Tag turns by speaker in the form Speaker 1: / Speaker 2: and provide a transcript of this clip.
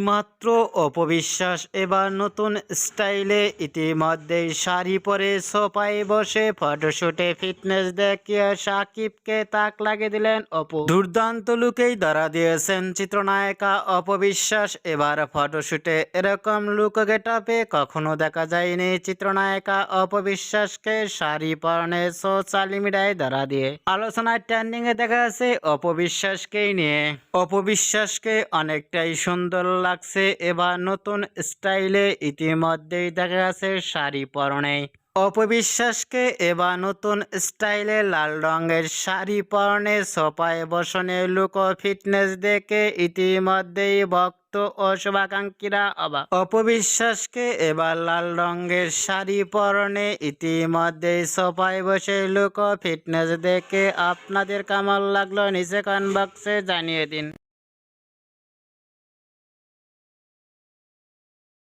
Speaker 1: এইমাত্র অপবিশ্বাস এবার নতুন স্টাইলে ইতিমধ্যেই শাড়ি পরে সোফায় বসে ফটোশুটে ফিটনেস দেখিয়ে সাকিবকে তাক লাগিয়ে দিলেন অপু। দুর্দান্ত লুকেই ধরা দিয়েছেন চিত্রনায়িকা অপবিশ্বাস। এবার ফটোশুটে এরকম লুক গেটআপে কখনো দেখা যায়নি চিত্রনায়িকা অপবিশ্বাসকে শাড়ি পরনে সোশ্যাল মিডিয়ায় ধরা দিয়ে আলোচনায় ট্রেন্ডিং এ দেখা যাচ্ছে অপবিশ্বাসকেই নিয়ে। অপবিশ্বাসকে অনেকটাই সুন্দর লাগছে এবার নতুন স্টাইলে ইতিমধ্যেই দেখা গেছে শাড়ি পরনে। অপবিশ্বাসকে এবার নতুন স্টাইলে লাল রঙের শাড়ি পরনে সোফায় বসনে লুক ও ফিটনেস দেখে ইতিমধ্যেই ভক্ত ও শুভাকাঙ্ক্ষীরা অবাক। অপবিশ্বাসকে এবার লাল রঙের শাড়ি পরনে ইতিমধ্যেই সোফায় বসে লুক ও ফিটনেস দেখে আপনাদের কেমন লাগলো নিচে কমেন্ট বক্সে জানিয়ে দিন।